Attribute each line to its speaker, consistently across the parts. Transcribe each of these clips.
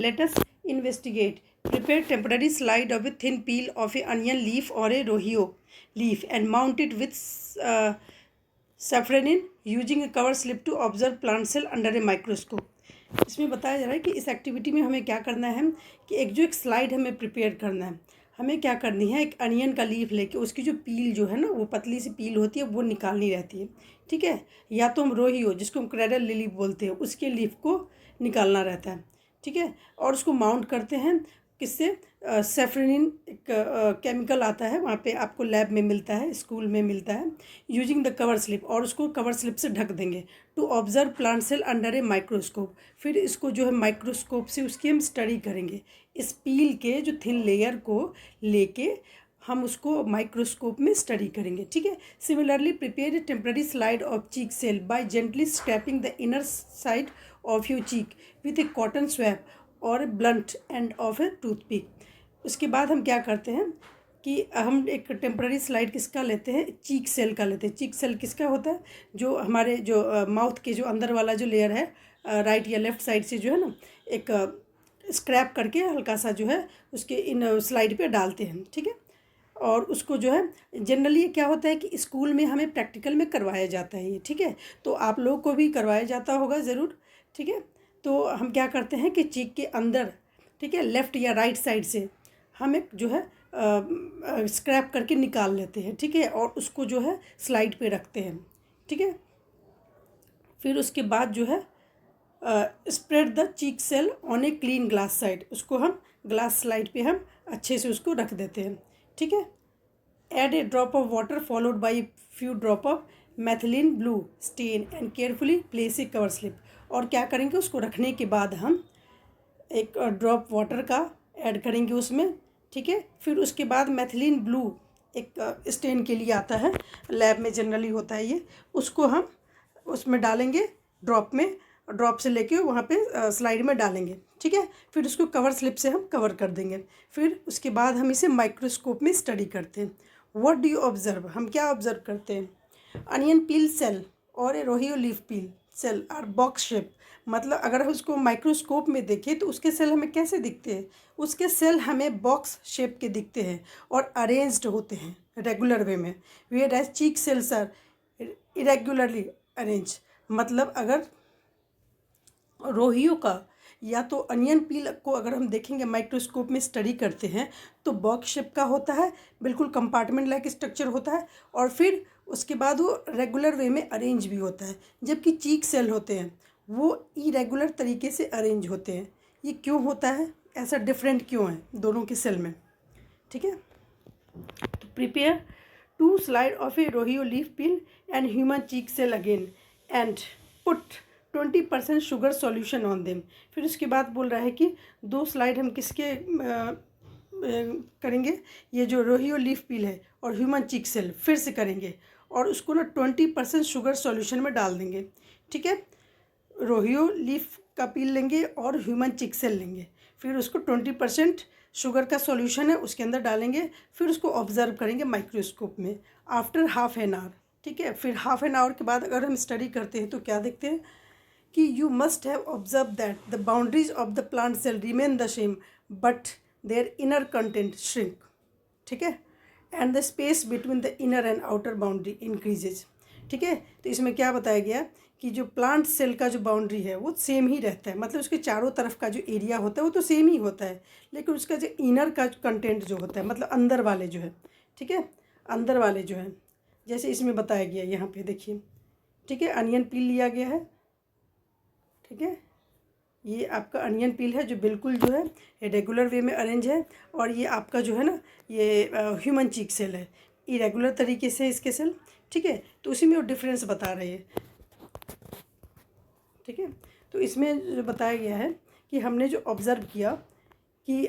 Speaker 1: Let us investigate. Prepare temporary slide of a thin peel of a onion leaf or a rohio leaf and mount it with saffronin using a cover slip to observe plant cell under a microscope. इसमें बताया जा रहा है कि इस activity में हमें क्या करना है कि एक स्लाइड हमें प्रिपेयर करना है। हमें क्या करनी है, एक अनियन का लीफ लेके उसकी जो पील जो है ना, वो पतली सी पील होती है, वो निकालनी रहती है। ठीक है, या तो हम रोहियो जिसको हम क्रेडल लिली बोलते हैं उसके लीफ को निकालना रहता है। ठीक है, और उसको माउंट करते हैं किससे, सेफ्रेनिन एक केमिकल आता है, वहाँ पे आपको लैब में मिलता है, स्कूल में मिलता है, यूजिंग द कवर स्लिप, और उसको कवर स्लिप से ढक देंगे to observe plant cell under a microscope. फिर इसको जो है माइक्रोस्कोप से उसकी हम स्टडी करेंगे। इस पील के जो थिन लेयर को लेके हम उसको माइक्रोस्कोप में स्टडी करेंगे। ठीक है, similarly prepare a temporary slide of cheek cell by gently scraping the inner side of your cheek with a cotton swab or blunt end of a toothpick. उसके बाद हम क्या करते हैं कि हम एक टेम्पररी स्लाइड किसका लेते हैं, चीक सेल का लेते हैं। चीक सेल किसका होता है, जो हमारे जो माउथ के जो अंदर वाला जो लेयर है, राइट या लेफ़्ट साइड से जो है ना, एक स्क्रैप करके हल्का सा जो है उसके इन स्लाइड पे डालते हैं। ठीक है, और उसको जो है जनरली क्या होता है कि स्कूल में हमें प्रैक्टिकल में करवाया जाता है ये। ठीक है, तो आप लोगों को भी करवाया जाता होगा ज़रूर। ठीक है, तो हम क्या करते हैं कि चीक के अंदर, ठीक है, लेफ़्ट या राइट साइड से हम एक जो है स्क्रैप करके निकाल लेते हैं। ठीक है, और उसको जो है स्लाइड पे रखते हैं। ठीक है, फिर उसके बाद जो है spread the cheek cell on a clean glass side, उसको हम ग्लास स्लाइड पे हम अच्छे से उसको रख देते हैं। ठीक है, add a drop of water followed by few drop of methylene blue stain and carefully place a cover slip. और क्या करेंगे, उसको रखने के बाद हम एक ड्रॉप वाटर का ऐड करेंगे उसमें। ठीक है, फिर उसके बाद मैथिलीन ब्लू एक स्टेन के लिए आता है, लैब में जनरली होता है ये, उसको हम उसमें डालेंगे ड्रॉप में, ड्रॉप से लेके वहाँ पे स्लाइड में डालेंगे। ठीक है, फिर उसको कवर स्लिप से हम कवर कर देंगे। फिर उसके बाद हम इसे माइक्रोस्कोप में स्टडी करते हैं। व्हाट डू यू ऑब्जर्व, हम क्या ऑब्जर्व करते हैं, अनियन पील सेल और a Rhoeo leaf peel cell are box shape. मतलब अगर हम उसको माइक्रोस्कोप में देखें तो उसके सेल हमें कैसे दिखते हैं, उसके सेल हमें बॉक्स शेप के दिखते हैं और अरेंज्ड होते हैं रेगुलर वे में। Whereas cheek cells are irregularly arrange. मतलब अगर रोहियो का या तो अनियन पील को अगर हम देखेंगे माइक्रोस्कोप में स्टडी करते हैं तो बॉक्स शेप का होता है, बिल्कुल कंपार्टमेंट लाइक स्ट्रक्चर होता है, और फिर उसके बाद वो रेगुलर वे में अरेंज भी होता है। जबकि चीक सेल होते हैं वो इरेगुलर तरीके से अरेंज होते हैं। ये क्यों होता है, ऐसा डिफरेंट क्यों है दोनों के सेल में। ठीक है, तो prepare 2 slide of a Rhoeo leaf peel and human cheek cell again and put 20% sugar solution on them. फिर उसके बाद बोल रहा है कि 2 स्लाइड हम किसके करेंगे, ये जो रोहियो लीफ पिल है और ह्यूमन चीक सेल फिर से करेंगे, और उसको ना 20% शुगर सॉल्यूशन में डाल देंगे। ठीक है, रोहियो लीफ का पील लेंगे और ह्यूमन चिक सेल लेंगे, फिर उसको 20% शुगर का सॉल्यूशन है उसके अंदर डालेंगे, फिर उसको ऑब्जर्व करेंगे माइक्रोस्कोप में आफ्टर हाफ एन आवर। ठीक है, फिर हाफ एन आवर के बाद अगर हम स्टडी करते हैं तो क्या देखते हैं कि you must have observe that the boundaries of the plant cell remain the same but their inner content shrink. ठीक है, and the space between the inner and outer boundary increases. ठीक है, तो इसमें क्या बताया गया कि जो प्लांट सेल का जो बाउंड्री है वो सेम ही रहता है, मतलब उसके चारों तरफ का जो एरिया होता है वो तो सेम ही होता है, लेकिन उसका जो इनर का कंटेंट जो होता है, मतलब अंदर वाले जो है, ठीक है, अंदर वाले जो है, जैसे इसमें बताया गया यहाँ पे देखिए। ठीक है, अनियन पील लिया गया है। ठीक है, ये आपका अनियन पील है जो बिल्कुल जो है ये रेगुलर वे में अरेंज है, और ये आपका जो है ना ये ह्यूमन चीक सेल है, इरेगुलर तरीके से इसके सेल। ठीक है, तो उसी में वो डिफरेंस बता रहे हैं। ठीक है, तो इसमें जो बताया गया है कि हमने जो ऑब्ज़र्व किया कि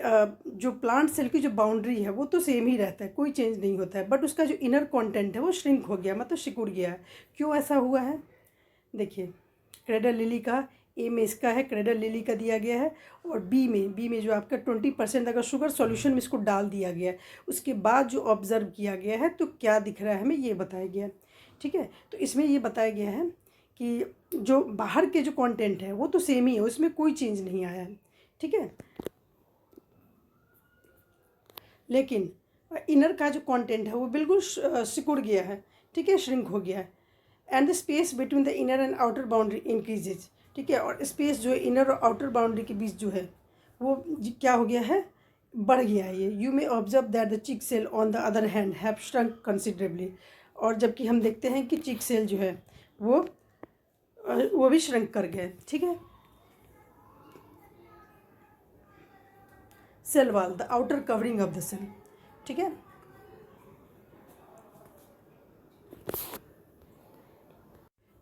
Speaker 1: जो प्लांट सेल की जो बाउंड्री है वो तो सेम ही रहता है, कोई चेंज नहीं होता है, बट उसका जो इनर कंटेंट है वो श्रिंक हो गया, मतलब सिकुड़ गया है। क्यों ऐसा हुआ है, देखिए क्रेडल लिली का ए में इसका है, क्रेडल लिली का दिया गया है, और बी में जो आपका 20% अगर शुगर सॉल्यूशन में इसको डाल दिया गया है, उसके बाद जो ऑब्ज़र्व किया गया है तो क्या दिख रहा है हमें ये बताया गया है। ठीक है, तो इसमें ये बताया गया है कि जो बाहर के जो कंटेंट है वो तो सेम ही है, उसमें कोई चेंज नहीं आया है। ठीक है। लेकिन इनर का जो कंटेंट है वो बिल्कुल सिकुड़ गया है, ठीक है, श्रिंक हो गया है। And the space between the inner and outer boundary increases, ठीक है, और स्पेस जो है इनर और आउटर बाउंड्री के बीच जो है वो क्या हो गया है, बढ़ गया है ये। You may observe that the cheek cell on the other hand have shrunk considerably, और जबकि हम देखते हैं कि चिक सेल जो है वो भी श्रंक कर गए, ठीक है। Cell wall, the outer covering of the cell, ठीक है।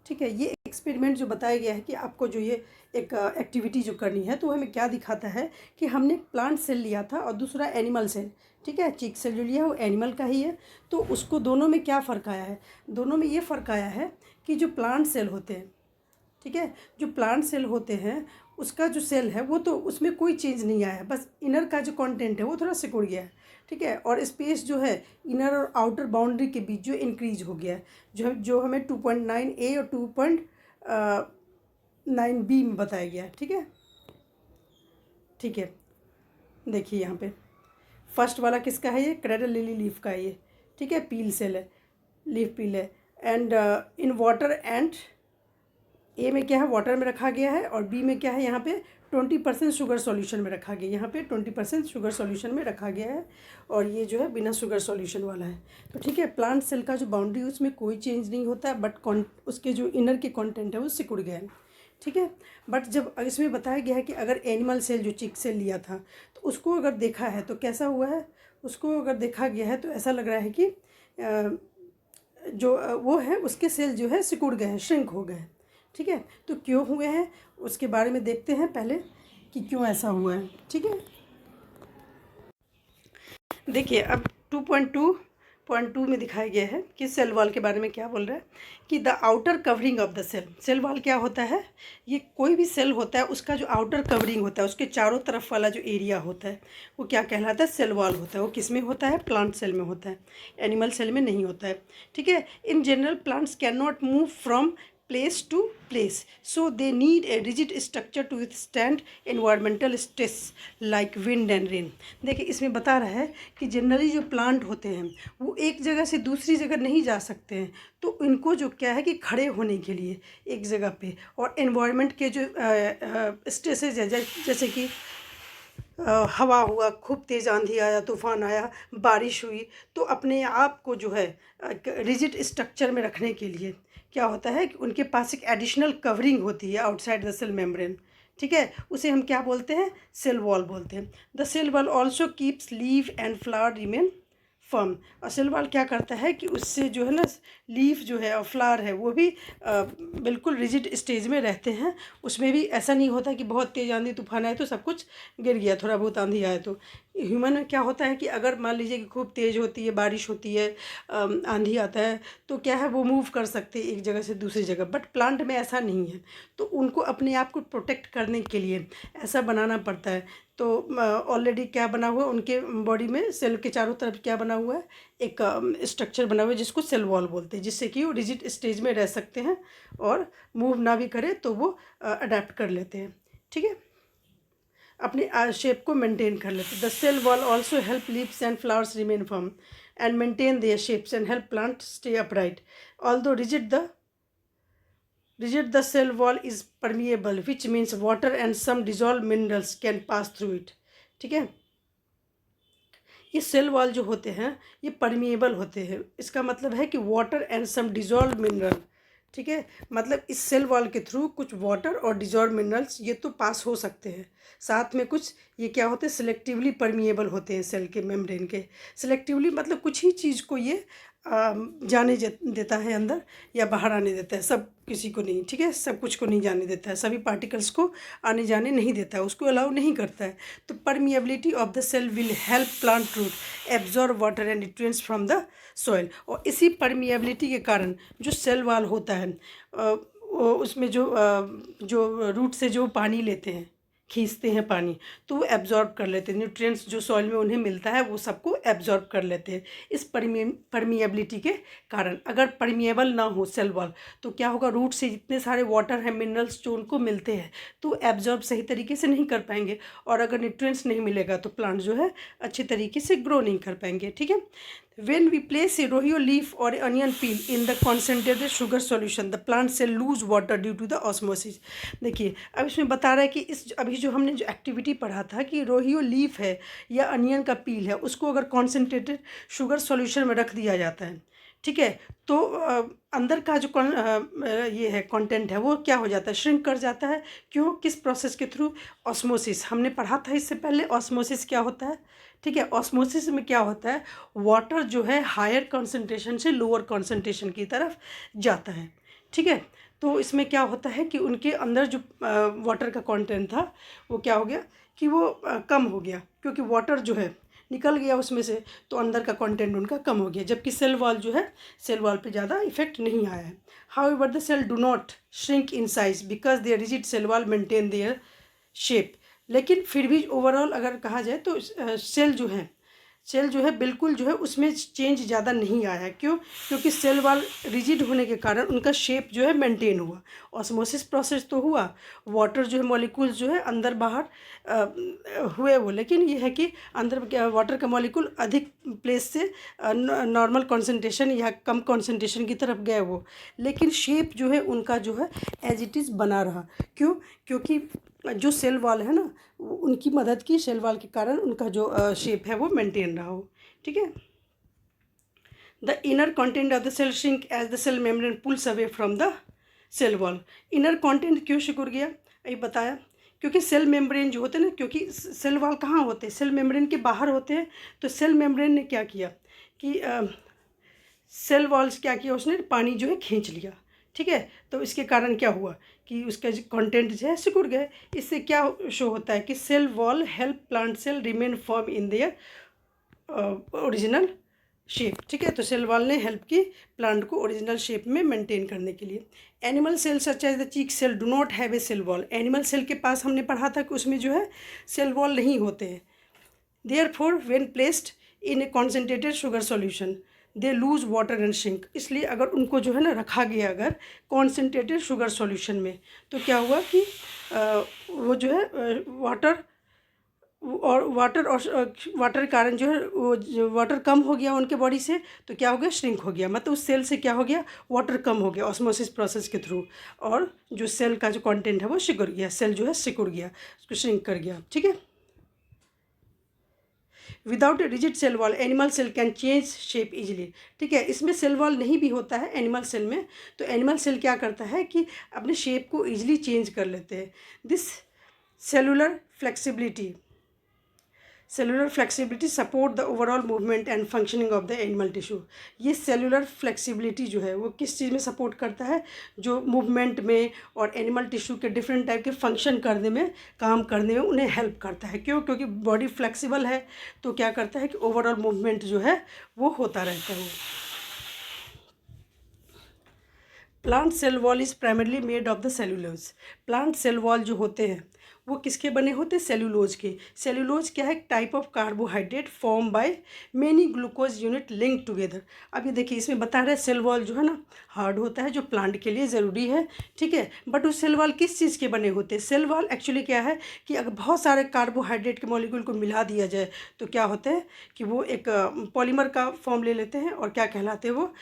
Speaker 1: ठीक है, ये एक्सपेरिमेंट जो बताया गया है कि आपको जो ये एक एक्टिविटी जो करनी है, तो हमें क्या दिखाता है कि हमने प्लांट सेल लिया था और दूसरा एनिमल सेल, ठीक है, चिक सेल जो लिया वो एनिमल का ही है। तो उसको दोनों में क्या फ़र्क आया है, दोनों में ये फ़र्क आया है कि जो प्लांट सेल होते हैं, ठीक है, जो प्लांट सेल होते हैं उसका जो सेल है वो तो उसमें कोई चेंज नहीं आया है, बस इनर का जो कंटेंट है वो थोड़ा सिकुड़ गया है, ठीक है, और स्पेस जो है इनर और आउटर बाउंड्री के बीच जो इंक्रीज हो गया है, जो हमें 2.9 ए और 2.9 बी में बताया गया है, ठीक है। ठीक है, देखिए यहाँ पे फर्स्ट वाला किसका है, ये क्रेडल लिली लीफ का है ये, ठीक है, पील सेल है, लीफ पील है। एंड इन वाटर एंड ए में क्या है, वाटर में रखा गया है, और बी में क्या है, यहाँ पे 20% शुगर सॉल्यूशन में रखा गया, यहाँ पे 20% शुगर सॉल्यूशन में रखा गया है, और ये जो है बिना शुगर सॉल्यूशन वाला है। तो ठीक है, प्लांट सेल का जो बाउंड्री उसमें कोई चेंज नहीं होता है, बट उसके जो इनर के कंटेंट है वो सिकुड़ गया है, ठीक है। बट जब इसमें बताया गया है कि अगर एनिमल सेल जो चिक सेल लिया था तो उसको अगर देखा है तो कैसा हुआ है, उसको अगर देखा गया है तो ऐसा लग रहा है कि जो वो है उसके सेल जो है सिकुड़ गए हैं, श्रिंक हो गए हैं, ठीक है। तो क्यों हुए हैं उसके बारे में देखते हैं पहले कि क्यों ऐसा हुआ है, ठीक है। देखिए अब 2.2 में दिखाया गया है कि सेल वॉल के बारे में क्या बोल रहा है कि the outer covering of the cell. Cell wall क्या होता है, ये कोई भी सेल होता है उसका जो आउटर कवरिंग होता है, उसके चारों तरफ वाला जो एरिया होता है वो क्या कहलाता है, सेल वॉल होता है। वो किस में होता है, प्लांट सेल में होता है, एनिमल सेल में नहीं होता है, ठीक है। In general plants can not move from place to place, so they need a rigid structure to withstand environmental stress like wind and rain। देखिए इसमें बता रहा है कि जनरली जो प्लांट होते हैं वो एक जगह से दूसरी जगह नहीं जा सकते हैं, तो इनको जो क्या है कि खड़े होने के लिए एक जगह पे, और एनवायरनमेंट के जो स्ट्रेसेज है जैसे कि हवा हुआ, खूब तेज़ आंधी आया, तूफान आया, बारिश हुई, तो अपने आप को जो है रिजिड स्ट्रक्चर में रखने के लिए क्या होता है कि उनके पास एक एडिशनल कवरिंग होती है आउटसाइड द सेल मेम्ब्रेन, ठीक है। उसे हम क्या बोलते हैं, सेल वॉल बोलते हैं। The cell wall also keeps leaf and flower remain firm. और सेल वॉल क्या करता है कि उससे जो है ना लीफ जो है और फ्लावर है वो भी बिल्कुल रिजिड स्टेज में रहते हैं, उसमें भी ऐसा नहीं होता कि बहुत तेज़ आंधी तूफान आए तो सब कुछ गिर गया, थोड़ा बहुत आंधी आए तो। ह्यूमन में क्या होता है कि अगर मान लीजिए कि खूब तेज़ होती है, बारिश होती है, आंधी आता है, तो क्या है वो मूव कर सकते हैं एक जगह से दूसरी जगह, बट प्लांट में ऐसा नहीं है। तो उनको अपने आप को प्रोटेक्ट करने के लिए ऐसा बनाना पड़ता है। तो ऑलरेडी क्या बना हुआ है उनके बॉडी में, सेल के चारों तरफ क्या बना हुआ है, एक स्ट्रक्चर बना हुआ है जिसको सेल वॉल बोलते हैं, जिससे कि वो रिजिड स्टेज में रह सकते हैं और मूव ना भी करे तो वो अडेप्ट कर लेते हैं, ठीक है, अपने शेप को मेंटेन कर लेते हैं। The cell wall also help leaves and flowers remain firm and maintain their shapes and help plant stay upright. Although rigid the cell wall is permeable, which means water and some dissolved minerals can pass through it, ठीक है। ये cell wall जो होते हैं ये permeable होते हैं, इसका मतलब है कि water and some dissolve mineral, ठीक है, मतलब इस सेल वॉल के थ्रू कुछ वाटर और डिजॉल्व मिनरल्स ये तो पास हो सकते हैं, साथ में कुछ ये क्या होते हैं, सिलेक्टिवली परमिएबल होते हैं सेल के मेम्ब्रेन के। सिलेक्टिवली मतलब कुछ ही चीज़ को ये जाने देता है अंदर या बाहर आने देता है, सब किसी को नहीं, ठीक है, सब कुछ को नहीं जाने देता है, सभी पार्टिकल्स को आने जाने नहीं देता है, उसको अलाउ नहीं करता है। तो permeability of the cell will help plant root absorb water and nutrients from the soil. और इसी परमिएबिलिटी के कारण जो सेल वॉल होता है उसमें जो रूट से जो पानी लेते हैं, खींचते हैं पानी, तो वो एब्जॉर्ब कर लेते हैं न्यूट्रिएंट्स जो सॉइल में उन्हें मिलता है, वो सबको एब्जॉर्ब कर लेते हैं इस परमिएबिलिटी के कारण। अगर परमिएबल ना हो सेल वॉल तो क्या होगा, रूट से जितने सारे वाटर हैं, मिनरल्स जो उनको मिलते हैं, तो एब्जॉर्ब सही तरीके से नहीं कर पाएंगे, और अगर न्यूट्रिएंट्स नहीं मिलेगा तो प्लांट जो है अच्छे तरीके से ग्रो नहीं कर पाएंगे। ठीक है, when we place a rohio leaf or onion peel in the concentrated sugar solution, the plant cell lose water due to the osmosis। देखिए अब इसमें बता रहा है कि इस अभी जो हमने जो एक्टिविटी पढ़ा था कि रोहियो लीफ है या अनियन का पील है, उसको अगर कॉन्सेंट्रेटेड शुगर सॉल्यूशन में रख दिया जाता है, ठीक है, तो अंदर का जो ये है कंटेंट है वो क्या हो जाता है, श्रिंक कर जाता है। क्यों, किस प्रोसेस के थ्रू, ऑस्मोसिस। हमने पढ़ा था इससे पहले ऑस्मोसिस क्या होता है। ठीक है, ऑस्मोसिस में क्या होता है, वाटर जो है हायर कंसंट्रेशन से लोअर कंसंट्रेशन की तरफ जाता है। ठीक है, तो इसमें क्या होता है कि उनके अंदर जो वाटर का कंटेंट था वो क्या हो गया कि वो कम हो गया, क्योंकि वाटर जो है निकल गया उसमें से, तो अंदर का कंटेंट उनका कम हो गया, जबकि सेल वॉल जो है, सेल वॉल पे ज़्यादा इफेक्ट नहीं आया है। However the cell do not shrink in size because their rigid cell wall maintain their shape. लेकिन फिर भी ओवरऑल अगर कहा जाए तो सेल जो है बिल्कुल जो है उसमें चेंज ज़्यादा नहीं आया है। क्यों, क्योंकि सेल वॉल रिजिड होने के कारण उनका शेप जो है मेंटेन हुआ। ऑस्मोसिस प्रोसेस तो हुआ, वाटर जो है मॉलिक्यूल्स जो है अंदर बाहर हुए वो, लेकिन ये है कि अंदर वाटर का मॉलिक्यूल अधिक प्लेस से नॉर्मल कॉन्सेंट्रेशन या कम कॉन्सेंट्रेशन की तरफ गए वो, लेकिन शेप जो है उनका जो है एज इट इज़ बना रहा। क्यों, क्योंकि जो सेल वॉल है ना, उनकी मदद की, सेल वॉल के कारण उनका जो शेप है वो मेंटेन रहा हो। ठीक है, the inner content of the cell shrink as the cell membrane pulls away from the cell wall. Inner content क्यों सिकुड़ गया, ये बताया, क्योंकि सेल मेम्ब्रेन जो होते हैं ना, क्योंकि सेल वॉल कहाँ होते हैं, सेल मेम्ब्रेन के बाहर होते हैं, तो सेल मेम्ब्रेन ने क्या किया कि सेल वॉल्स क्या किया, उसने पानी जो है खींच लिया। ठीक है, तो इसके कारण क्या हुआ कि उसका जो कंटेंट जो है सिकुड़ गए। इससे क्या शो होता है कि cell wall help plant cell remain firm in their original shape. ठीक है, तो सेल वॉल ने हेल्प की प्लांट को ओरिजिनल शेप में मेंटेन करने के लिए। Animal cell such as the cheek cell do not have a cell wall. Animal cell के पास हमने पढ़ा था कि उसमें जो है सेल वॉल नहीं होते हैं। Therefore when placed in A concentrated sugar solution they lose water and shrink. इसलिए अगर उनको जो है ना रखा गया अगर कॉन्सेंट्रेटेड शुगर सॉल्यूशन में, तो क्या हुआ कि वो जो है वाटर कारण जो है वो वाटर कम हो गया उनके बॉडी से, तो क्या हो गया, श्रिंक हो गया। मतलब उस सेल से क्या हो गया, वाटर कम हो गया ऑस्मोसिस प्रोसेस के थ्रू, और जो सेल का जो कंटेंट है वो सिकुड़ गया, सेल जो है सिकुड़ गया, उसको श्रिंक कर गया। ठीक है, without a rigid cell wall animal cell can change shape easily. ठीक है, इसमें सेल वॉल नहीं भी होता है एनिमल सेल में, तो एनिमल सेल क्या करता है कि अपने शेप को इजीली चेंज कर लेते हैं। This cellular flexibility support the overall movement and functioning of the animal tissue. ये सेलुलर फ्लेक्सिबिलिटी जो है वो किस चीज़ में सपोर्ट करता है, जो मूवमेंट में और एनिमल टिश्यू के डिफरेंट टाइप के फंक्शन करने में, काम करने में उन्हें हेल्प करता है। क्यों, क्योंकि बॉडी फ्लेक्सिबल है, तो क्या करता है कि ओवरऑल मूवमेंट जो है वो होता रहता है। Plant cell wall is primarily made of the cellulose. Plant cell wall जो होते हैं वो किसके बने होते हैं, सेलुलोज के। सेलुलोज क्या है, type of carbohydrate form by many glucose unit link together. अब ये देखिए इसमें बता रहे हैं सेल वॉल जो है ना हार्ड होता है, जो प्लांट के लिए ज़रूरी है। ठीक है, बट वो सेल वॉल किस चीज़ के बने होते हैं, सेल वॉल एक्चुअली क्या है कि अगर बहुत सारे कार्बोहाइड्रेट के मॉलिक्यूल को मिला दिया जाए तो क्या होता है कि वो एक पॉलीमर का फॉर्म ले लेते हैं, और क्या कहलाते हैं वो,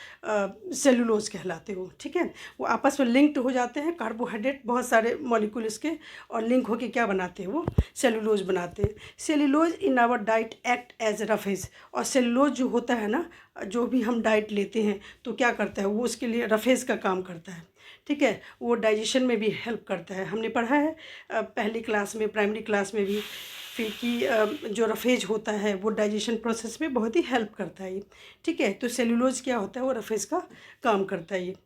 Speaker 1: सेलुलोज कहलाते हैं वो। ठीक है, वो आपस में लिंक्ड हो जाते हैं कार्बोहाइड्रेट, बहुत सारे मॉलिक्यूल इसके, और लिंक होकर क्या बनाते हैं वो सेलुलोज बनाते हैं। Cellulose in our diet act as roughage. और सेलुलोज जो होता है ना, जो भी हम डाइट लेते हैं तो क्या करता है वो उसके लिए रफेज का काम करता है। ठीक है, वो डाइजेशन में भी हेल्प करता है। हमने पढ़ा है पहली क्लास में, प्राइमरी क्लास में भी, फिर कि जो रफेज होता है वो डाइजेशन प्रोसेस में बहुत ही हेल्प करता है ये। ठीक है, तो सेलुलोज क्या होता है, वो रफेज का काम करता है ये।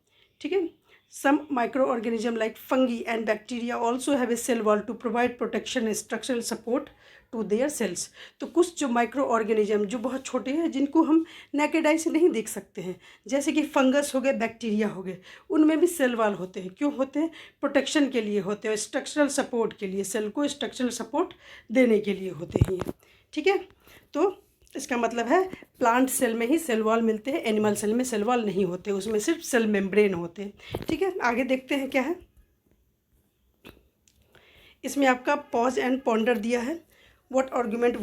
Speaker 1: ठीक है, Some microorganisms like fungi and bacteria also have a cell wall to provide protection and structural support to their cells. तो कुछ जो माइक्रो ऑर्गेनिज्म जो बहुत छोटे हैं, जिनको हम नेकेड आई से नहीं देख सकते हैं, जैसे कि फंगस हो गए, बैक्टीरिया हो गए, उनमें भी सेल वॉल होते हैं। क्यों होते हैं? प्रोटेक्शन के लिए होते हैं, स्ट्रक्चरल सपोर्ट के लिए, सेल को स्ट्रक्चरल सपोर्ट देने के लिए होते हैं ये। ठीक है, तो इसका मतलब है प्लांट सेल में ही सेल वॉल मिलते हैं, एनिमल सेल में सेल वॉल नहीं होते, उसमें सिर्फ सेल मेम्ब्रेन होते हैं। ठीक है, आगे देखते हैं क्या है। इसमें आपका पॉज एंड पॉन्डर दिया है। What argument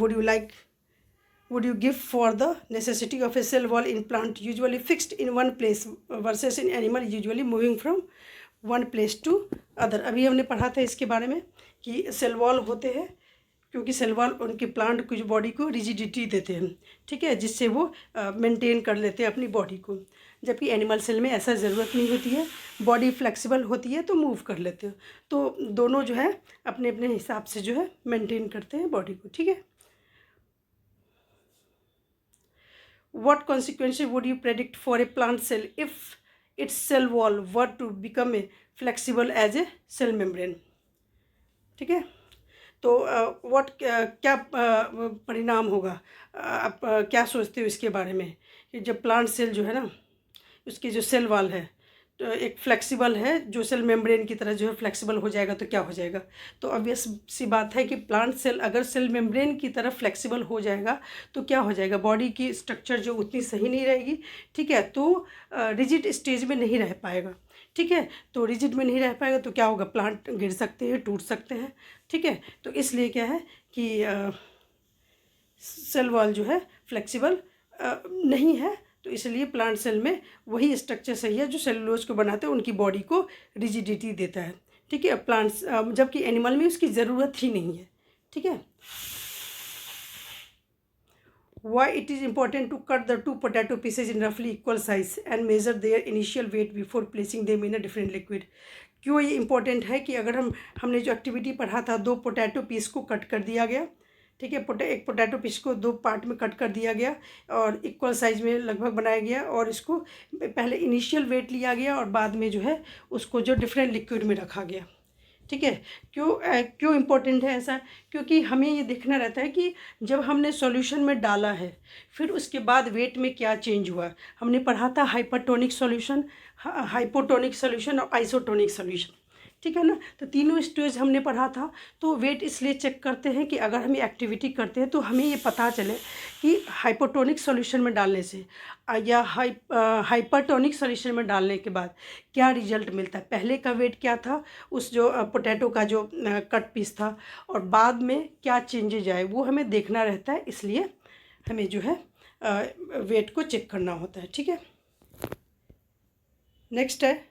Speaker 1: would you give for the necessity of a cell wall in plant usually fixed in one place versus in animal usually moving from one place to other? अभी हमने पढ़ा था इसके बारे में कि सेल वॉल होते हैं क्योंकि सेल वॉल उनके प्लांट की बॉडी को रिजिडिटी देते हैं। ठीक है, जिससे वो मेंटेन कर लेते हैं अपनी बॉडी को, जबकि एनिमल सेल में ऐसा ज़रूरत नहीं होती है, बॉडी फ्लेक्सिबल होती है तो मूव कर लेते हो। तो दोनों जो है अपने अपने हिसाब से जो है मेंटेन करते हैं बॉडी को। ठीक है, What consequences would you predict for a plant cell if its cell wall were to become a flexible as a cell membrane? ठीक है, तो क्या परिणाम होगा? आप क्या सोचते हो इसके बारे में कि जब प्लांट सेल जो है ना, उसकी जो सेल वॉल है तो एक फ्लेक्सिबल है, जो सेल मेम्ब्रेन की तरह जो है फ्लेक्सिबल हो जाएगा तो क्या हो जाएगा? तो ऑब्वियस सी बात है कि प्लांट सेल अगर सेल मेम्ब्रेन की तरह फ्लेक्सिबल हो जाएगा तो क्या हो जाएगा? बॉडी की स्ट्रक्चर जो उतनी सही नहीं रहेगी। ठीक है, तो रिजिड स्टेज में नहीं रह पाएगा। ठीक है, तो रिजिड में नहीं रह पाएगा तो क्या होगा? प्लांट गिर सकते हैं, टूट सकते हैं। ठीक है, तो इसलिए क्या है कि सेल वॉल जो है फ्लेक्सिबल नहीं है, तो इसलिए प्लांट सेल में वही स्ट्रक्चर सही है जो सेलुलोज को बनाते हैं, उनकी बॉडी को रिजिडिटी देता है। ठीक है, प्लांट्स जबकि एनिमल में उसकी ज़रूरत ही नहीं है। ठीक है, Why it is important to cut the two potato pieces in roughly equal size and measure their initial weight before placing them in a different liquid? क्यों ये इम्पोर्टेंट है कि अगर हमने जो एक्टिविटी पढ़ा था, 2 पोटैटो पीस को कट कर दिया गया। ठीक है, एक पोटैटो पीस को 2 पार्ट में कट कर दिया गया और इक्वल साइज़ में लगभग बनाया गया, और इसको पहले इनिशियल वेट लिया गया और बाद में जो है उसको जो डिफरेंट लिक्विड में रखा गया। ठीक है, क्यों इम्पोर्टेंट है ऐसा? क्योंकि हमें ये देखना रहता है कि जब हमने सॉल्यूशन में डाला है फिर उसके बाद वेट में क्या चेंज हुआ। हमने पढ़ा था हाइपरटोनिक सॉल्यूशन, हाइपोटोनिक सॉल्यूशन और आइसोटोनिक सॉल्यूशन। ठीक है ना, तो तीनों स्टेज हमने पढ़ा था। तो वेट इसलिए चेक करते हैं कि अगर हम एक्टिविटी करते हैं तो हमें ये पता चले कि हाइपोटोनिक सॉल्यूशन में डालने से या हाइपरटोनिक सॉल्यूशन में डालने के बाद क्या रिजल्ट मिलता है। पहले का वेट क्या था उस जो पोटैटो का जो कट पीस था, और बाद में क्या चेंजेज आए वो हमें देखना रहता है, इसलिए हमें जो है वेट को चेक करना होता है। ठीक है, नेक्स्ट है